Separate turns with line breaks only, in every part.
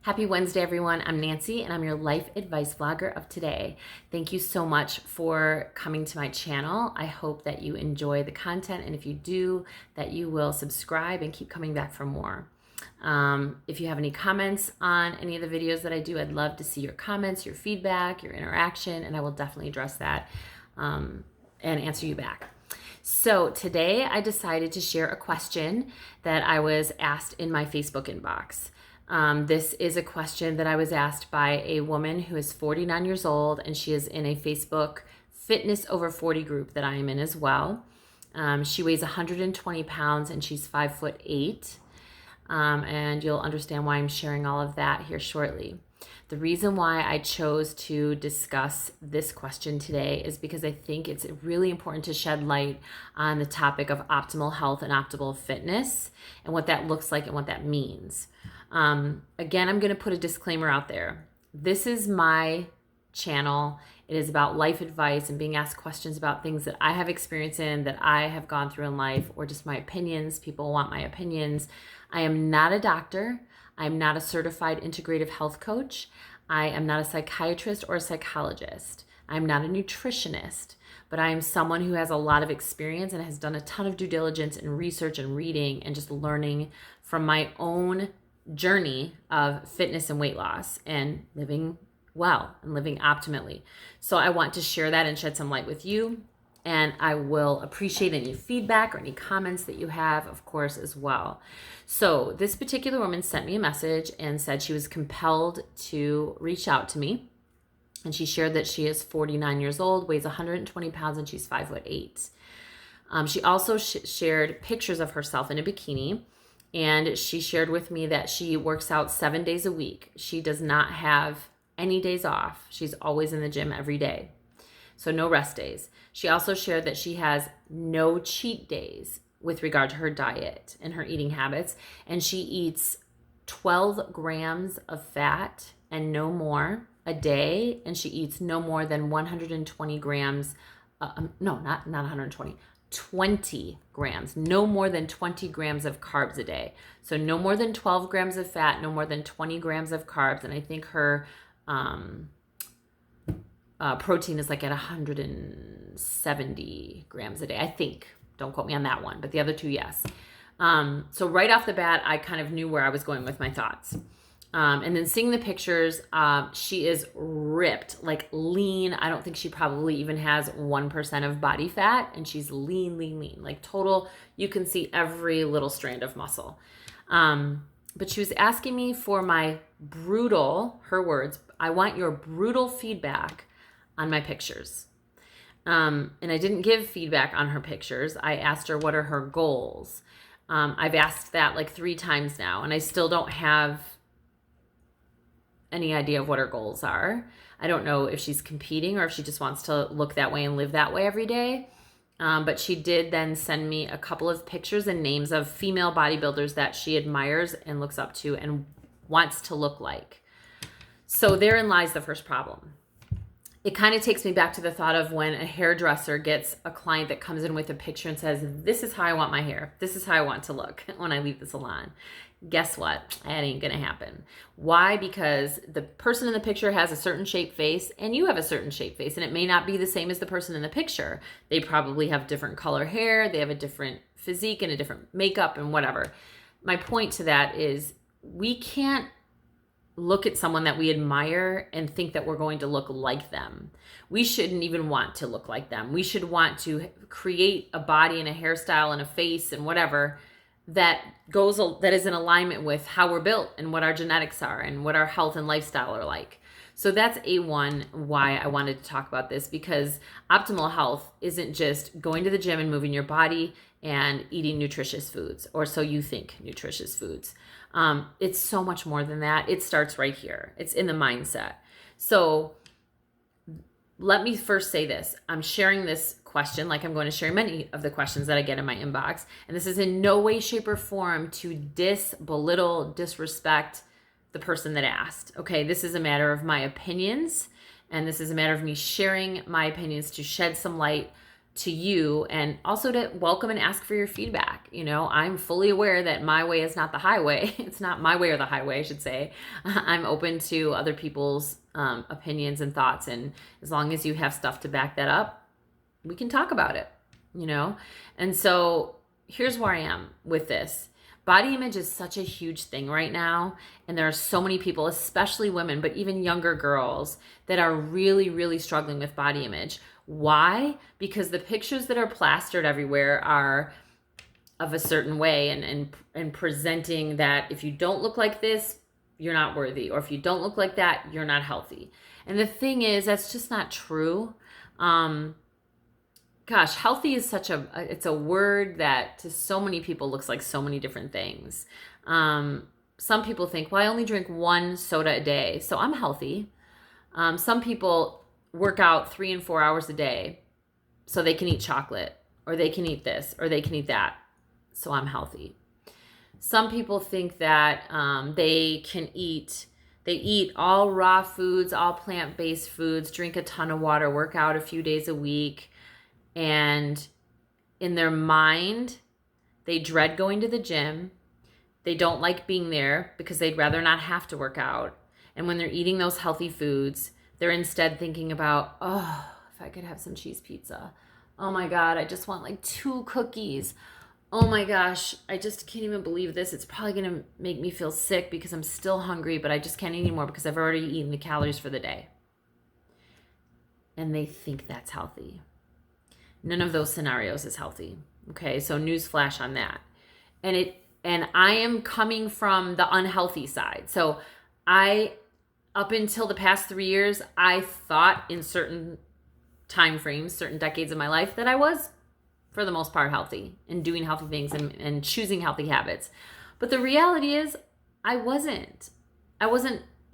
Happy Wednesday, everyone. I'm Nancy, and I'm your life advice vlogger of today. Thank you so much for coming to my channel. I hope that you enjoy the content, and if you do, that you will subscribe and keep coming back for more. If you have any comments on any of the videos that I do, I'd love to see your comments, your feedback, your interaction, and I will definitely address that and answer you back. So today I decided to share a question that I was asked in my Facebook inbox. This is a question that I was asked by a woman who is 49 years old, and she is in a Facebook Fitness Over 40 group that I am in as well. She weighs 120 pounds and she's 5'8". And you'll understand why I'm sharing all of that here shortly. The reason why I chose to discuss this question today is because I think it's really important to shed light on the topic of optimal health and optimal fitness and what that looks like and what that means. Again, I'm going to put a disclaimer out there. This is my channel. It is about life advice and being asked questions about things that I have experience in, that I have gone through in life, or just my opinions. People want my opinions. I am not a doctor. I am not a certified integrative health coach. I am not a psychiatrist or a psychologist. I'm not a nutritionist, but I am someone who has a lot of experience and has done a ton of due diligence and research and reading and just learning from my own journey of fitness and weight loss and living well and living optimally. So I want to share that and shed some light with you. And I will appreciate any feedback or any comments that you have, of course, as well. So this particular woman sent me a message and said she was compelled to reach out to me. And she shared that she is 49 years old, weighs 120 pounds, and she's 5'8". She also shared pictures of herself in a bikini. And she shared with me that she works out 7 days a week. She does not have any days off. She's always in the gym every day. So no rest days. She also shared that she has no cheat days with regard to her diet and her eating habits. And she eats 12 grams of fat and no more a day. And she eats no more than 120 grams. No, not 120. 20 grams, no more than 20 grams of carbs a day. So no more than 12 grams of fat, no more than 20 grams of carbs. And I think her protein is like at 170 grams a day, I think. Don't quote me on that one, but the other two, yes. So right off the bat, I kind of knew where I was going with my thoughts. And then seeing the pictures, she is ripped, like lean. I don't think she probably even has 1% of body fat, and she's lean, like total. You can see every little strand of muscle. But she was asking me for my brutal, her words, I want your brutal feedback on my pictures. And I didn't give feedback on her pictures. I asked her what are her goals. I've asked that like 3 times now, and I still don't have any idea of what her goals are. I don't know if she's competing or if she just wants to look that way and live that way every day. But she did then send me a couple of pictures and names of female bodybuilders that she admires and looks up to and wants to look like. So therein lies the first problem. It kind of takes me back to the thought of when a hairdresser gets a client that comes in with a picture and says, this is how I want my hair. This is how I want to look when I leave the salon. Guess what? That ain't going to happen. Why? Because the person in the picture has a certain shaped face and you have a certain shaped face, and it may not be the same as the person in the picture. They probably have different color hair. They have a different physique and a different makeup and whatever. My point to that is we can't look at someone that we admire and think that we're going to look like them. We shouldn't even want to look like them. We should want to create a body and a hairstyle and a face and whatever that is in alignment with how we're built and what our genetics are and what our health and lifestyle are like. So that's A1 why I wanted to talk about this, because optimal health isn't just going to the gym and moving your body and eating nutritious foods, or so you think nutritious foods. It's so much more than that. It starts right here. It's in the mindset. So let me first say this. I'm sharing this question like I'm going to share many of the questions that I get in my inbox. And this is in no way, shape, or form to belittle, disrespect the person that asked. Okay, this is a matter of my opinions, and this is a matter of me sharing my opinions to shed some light to you, and also to welcome and ask for your feedback. I'm fully aware that my way is not the highway. It's not my way or the highway, I should say. I'm open to other people's opinions and thoughts. And as long as you have stuff to back that up, we can talk about it, And so here's where I am with this. Body image is such a huge thing right now. And there are so many people, especially women, but even younger girls, that are really, really struggling with body image. Why? Because the pictures that are plastered everywhere are of a certain way and presenting that if you don't look like this, you're not worthy. Or if you don't look like that, you're not healthy. And the thing is, that's just not true. Healthy is it's a word that to so many people looks like so many different things. Some people think, well, I only drink 1 soda a day, so I'm healthy. Some people work out 3 and 4 hours a day so they can eat chocolate, or they can eat this, or they can eat that, so I'm healthy. Some people think that they eat all raw foods, all plant-based foods, drink a ton of water, work out a few days a week, and in their mind, they dread going to the gym. They don't like being there because they'd rather not have to work out. And when they're eating those healthy foods, they're instead thinking about, oh, if I could have some cheese pizza. Oh my God, I just want like 2 cookies. Oh my gosh, I just can't even believe this. It's probably going to make me feel sick because I'm still hungry, but I just can't eat anymore because I've already eaten the calories for the day. And they think that's healthy. None of those scenarios is healthy. Okay, so newsflash on that. And I am coming from the unhealthy side. So up until the past 3 years, I thought in certain time frames, certain decades of my life, that I was, for the most part, healthy and doing healthy things and choosing healthy habits. But the reality is I wasn't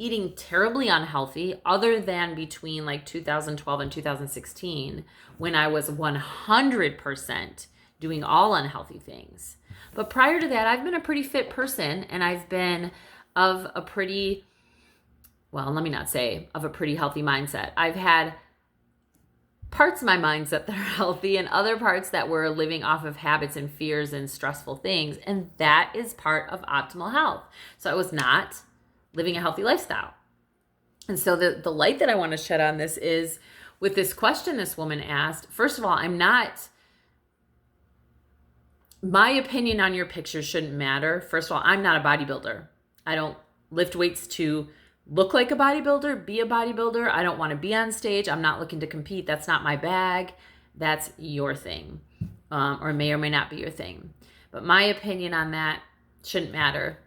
eating terribly unhealthy, other than between like 2012 and 2016, when I was 100% doing all unhealthy things. But prior to that, I've been a pretty fit person, and I've been of a pretty, well, let me not say of a pretty healthy mindset. I've had parts of my mindset that are healthy and other parts that were living off of habits and fears and stressful things. And that is part of optimal health. So I was not living a healthy lifestyle. And so the light that I want to shed on this is with this question this woman asked. First of all, my opinion on your pictures shouldn't matter. First of all, I'm not a bodybuilder. I don't lift weights to look like a bodybuilder, be a bodybuilder. I don't want to be on stage. I'm not looking to compete. That's not my bag. That's your thing, or may or may not be your thing. But my opinion on that shouldn't matter.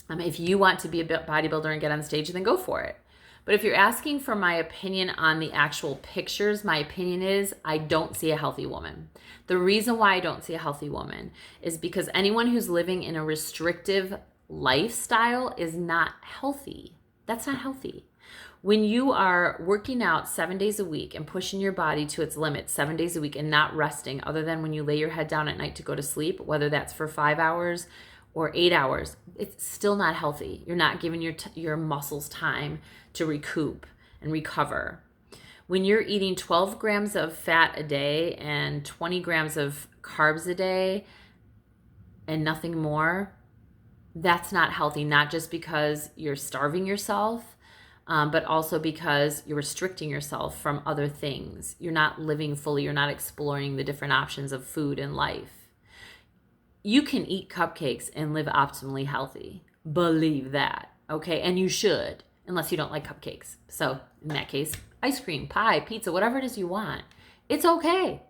If you want to be a bodybuilder and get on stage, then go for it. But if you're asking for my opinion on the actual pictures, my opinion is I don't see a healthy woman. The reason why I don't see a healthy woman is because anyone who's living in a restrictive lifestyle is not healthy. That's not healthy. When you are working out 7 days a week and pushing your body to its limits 7 days a week and not resting, other than when you lay your head down at night to go to sleep, whether that's for 5 hours or 8 hours, it's still not healthy. You're not giving your muscles time to recoup and recover. When you're eating 12 grams of fat a day and 20 grams of carbs a day and nothing more, that's not healthy. Not just because you're starving yourself, but also because you're restricting yourself from other things. You're not living fully. You're not exploring the different options of food and life. You can eat cupcakes and live optimally healthy. Believe that, okay? And you should, unless you don't like cupcakes. So in that case, ice cream, pie, pizza, whatever it is you want, it's okay.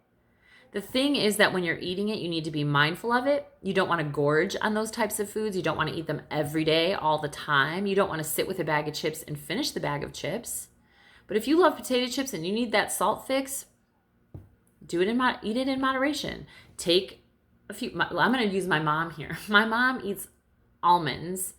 The thing is that when you're eating it, you need to be mindful of it. You don't want to gorge on those types of foods. You don't want to eat them every day, all the time. You don't want to sit with a bag of chips and finish the bag of chips. But if you love potato chips and you need that salt fix, eat it in moderation. Take I'm going to use my mom here. My mom eats almonds,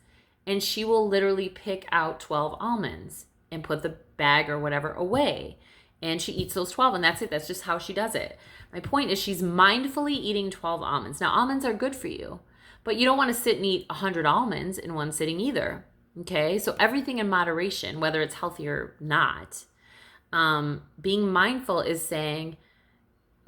and she will literally pick out 12 almonds and put the bag or whatever away. And she eats those 12, and that's it. That's just how she does it. My point is she's mindfully eating 12 almonds. Now, almonds are good for you, but you don't want to sit and eat 100 almonds in one sitting either. Okay? So everything in moderation, whether it's healthy or not. Being mindful is saying,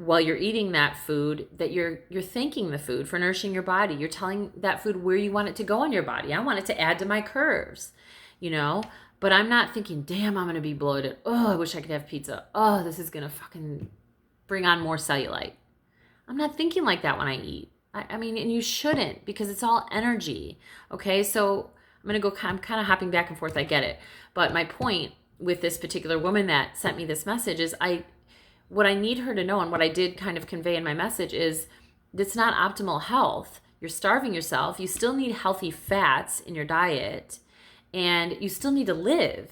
while you're eating that food, that you're thanking the food for nourishing your body. You're telling that food where you want it to go in your body. I want it to add to my curves, you know? But I'm not thinking, damn, I'm going to be bloated. Oh, I wish I could have pizza. Oh, this is going to fucking bring on more cellulite. I'm not thinking like that when I eat. I mean, and you shouldn't, because it's all energy. Okay, so I'm kind of hopping back and forth. I get it. But my point with this particular woman that sent me this message is what I need her to know, and what I did kind of convey in my message, is it's not optimal health. You're starving yourself. You still need healthy fats in your diet, and you still need to live.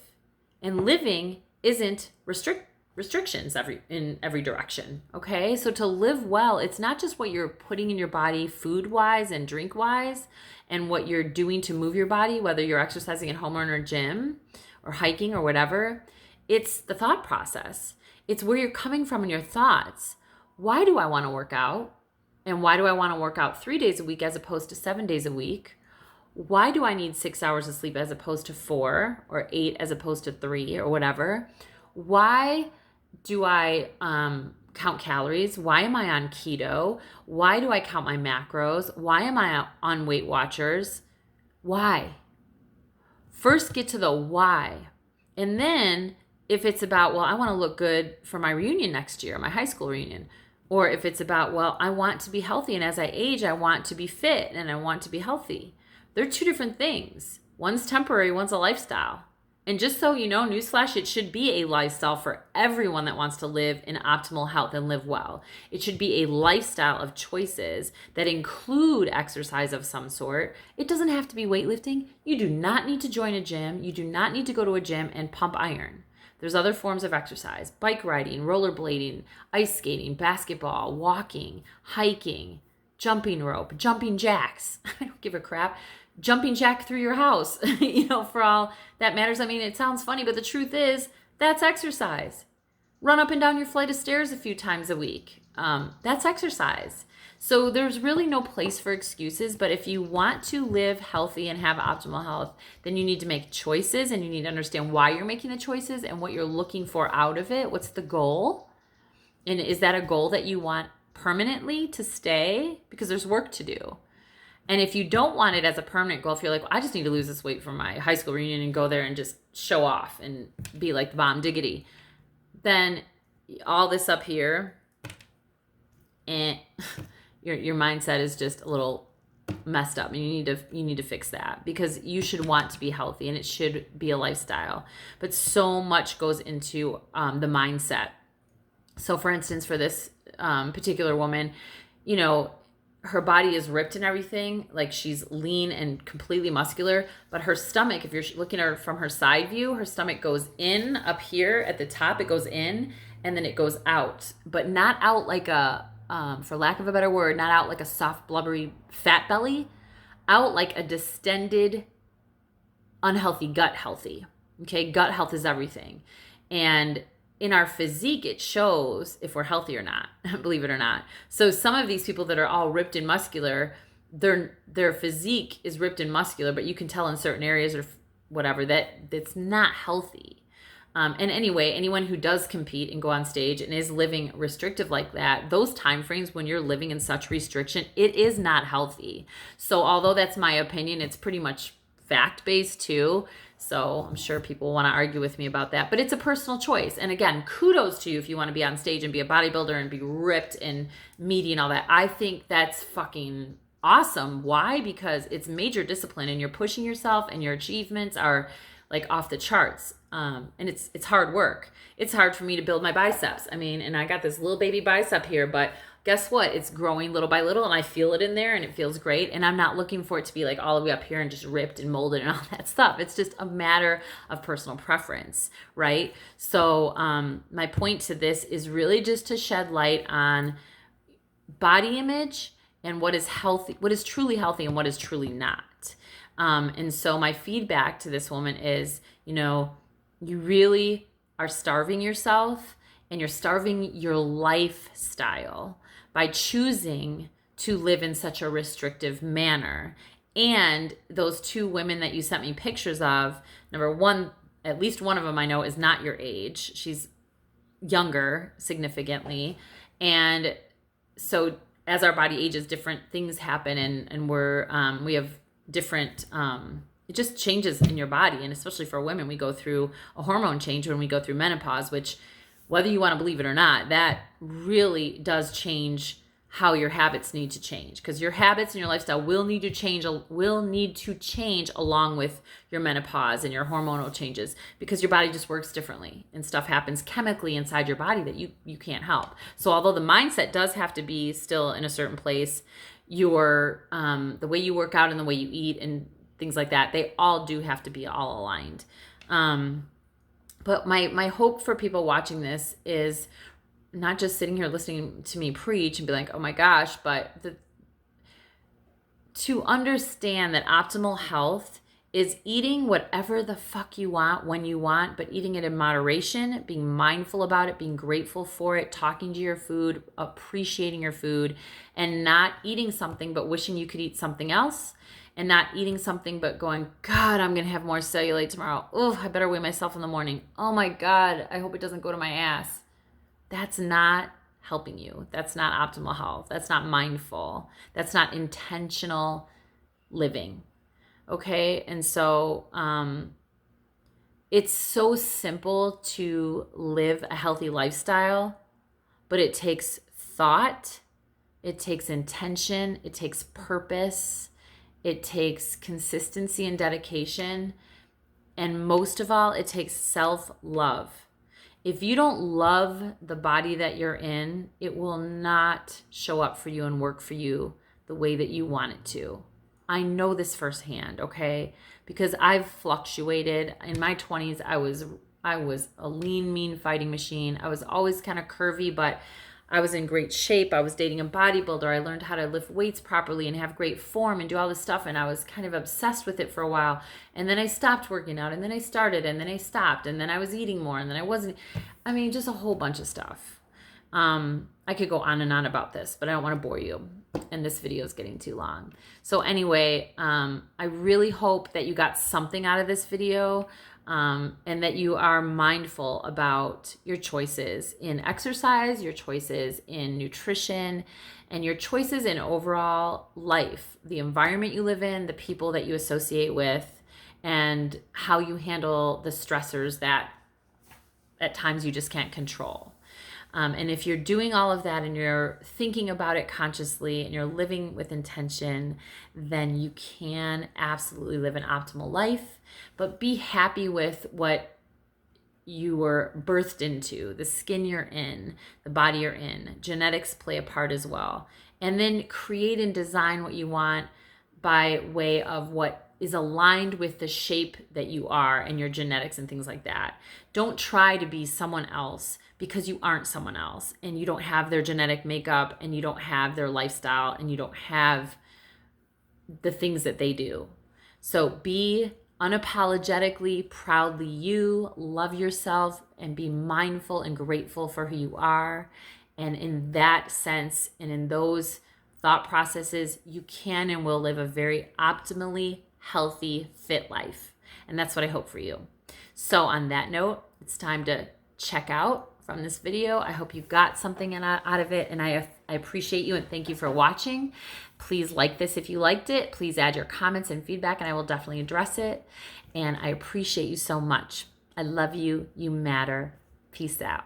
And living isn't restrictions in every direction. Okay, so to live well, it's not just what you're putting in your body food wise and drink wise, and what you're doing to move your body, whether you're exercising at home or in a gym or hiking or whatever. It's the thought process. It's where you're coming from in your thoughts. Why do I want to work out? And why do I want to work out 3 days a week as opposed to 7 days a week? Why do I need 6 hours of sleep as opposed to 4, or 8 as opposed to 3, or whatever? Why do I count calories? Why am I on keto? Why do I count my macros? Why am I on Weight Watchers? Why? First, get to the why. And then if it's about, well, I want to look good for my reunion next year, my high school reunion. Or if it's about, well, I want to be healthy, and as I age, I want to be fit and I want to be healthy. They're two different things. One's temporary, one's a lifestyle. And just so you know, newsflash, it should be a lifestyle for everyone that wants to live in optimal health and live well. It should be a lifestyle of choices that include exercise of some sort. It doesn't have to be weightlifting. You do not need to join a gym. You do not need to go to a gym and pump iron. There's other forms of exercise: bike riding, rollerblading, ice skating, basketball, walking, hiking, jumping rope, jumping jacks. I don't give a crap. Jumping jack through your house, for all that matters. I mean, it sounds funny, but the truth is that's exercise. Run up and down your flight of stairs a few times a week. That's exercise. So there's really no place for excuses, but if you want to live healthy and have optimal health, then you need to make choices, and you need to understand why you're making the choices and what you're looking for out of it. What's the goal? And is that a goal that you want permanently to stay? Because there's work to do. And if you don't want it as a permanent goal, if you're like, well, I just need to lose this weight for my high school reunion and go there and just show off and be like the bomb diggity, then all this up here, and your mindset is just a little messed up, and you need to fix that, because you should want to be healthy and it should be a lifestyle. But so much goes into the mindset. So for instance, for this particular woman, her body is ripped and everything, like she's lean and completely muscular, but her stomach, if you're looking at her from her side view, her stomach goes in up here at the top. It goes in and then it goes out, but not out like a, for lack of a better word, not out like a soft, blubbery fat belly, out like a distended, unhealthy gut healthy. Okay, gut health is everything. And in our physique, it shows if we're healthy or not, believe it or not. So some of these people that are all ripped and muscular, their physique is ripped and muscular, but you can tell in certain areas or whatever that it's not healthy. And anyway, anyone who does compete and go on stage and is living restrictive like that, those time frames when you're living in such restriction, it is not healthy. So although that's my opinion, it's pretty much fact-based too. So I'm sure people want to argue with me about that, but it's a personal choice. And again, kudos to you if you want to be on stage and be a bodybuilder and be ripped and meaty and all that. I think that's fucking awesome. Why? Because it's major discipline and you're pushing yourself and your achievements are like off the charts. And it's hard work. It's hard for me to build my biceps. I mean, and I got this little baby bicep here, but guess what? It's growing little by little and I feel it in there and it feels great. And I'm not looking for it to be like all the way up here and just ripped and molded and all that stuff. It's just a matter of personal preference, right? So my point to this is really just to shed light on body image and what is healthy, what is truly healthy and what is truly not. And so my feedback to this woman is, you really are starving yourself and you're starving your lifestyle by choosing to live in such a restrictive manner. And those two women that you sent me pictures of, number one, at least one of them I know is not your age. She's younger significantly. And so as our body ages, different things happen, and we have different, it just changes in your body. And especially for women, we go through a hormone change when we go through menopause, which, whether you want to believe it or not, that really does change how your habits need to change, because your habits and your lifestyle will need to change along with your menopause and your hormonal changes, because your body just works differently and stuff happens chemically inside your body that you can't help. So although the mindset does have to be still in a certain place, your the way you work out and the way you eat and things like that, they all do have to be all aligned. But my hope for people watching this is not just sitting here listening to me preach and be like, oh my gosh, but to understand that optimal health is eating whatever the fuck you want when you want, but eating it in moderation, being mindful about it, being grateful for it, talking to your food, appreciating your food, and not eating something but wishing you could eat something else, and not eating something but going, God, I'm going to have more cellulite tomorrow. Oh, I better weigh myself in the morning. Oh my God, I hope it doesn't go to my ass. That's not helping you. That's not optimal health. That's not mindful. That's not intentional living. Okay? And so it's so simple to live a healthy lifestyle, but it takes thought, it takes intention, it takes purpose, it takes consistency and dedication, and most of all, it takes self-love. If you don't love the body that you're in, it will not show up for you and work for you the way that you want it to. I know this firsthand, okay? Because I've fluctuated. In my 20s, I was a lean, mean fighting machine. I was always kind of curvy, but I was in great shape. I was dating a bodybuilder. I learned how to lift weights properly and have great form and do all this stuff. And I was kind of obsessed with it for a while. And then I stopped working out, and then I started, and then I stopped, and then I was eating more, and then I wasn't. I mean, just a whole bunch of stuff. I could go on and on about this, but I don't want to bore you. And this video is getting too long. So anyway, I really hope that you got something out of this video. And that you are mindful about your choices in exercise, your choices in nutrition, and your choices in overall life, the environment you live in, the people that you associate with, and how you handle the stressors that at times you just can't control. And if you're doing all of that and you're thinking about it consciously and you're living with intention, then you can absolutely live an optimal life, but be happy with what you were birthed into, the skin you're in, the body you're in. Genetics play a part as well. And then create and design what you want by way of what is aligned with the shape that you are and your genetics and things like that. Don't try to be someone else, because you aren't someone else, and you don't have their genetic makeup, and you don't have their lifestyle, and you don't have the things that they do. So be unapologetically, proudly you, love yourself, and be mindful and grateful for who you are. And in that sense, and in those thought processes, you can and will live a very optimally healthy, fit life. And that's what I hope for you. So on that note, it's time to check out from this video. I hope you got something out of it, and I appreciate you and thank you for watching. Please like this if you liked it. Please add your comments and feedback, and I will definitely address it. And I appreciate you so much. I love you. You matter. Peace out.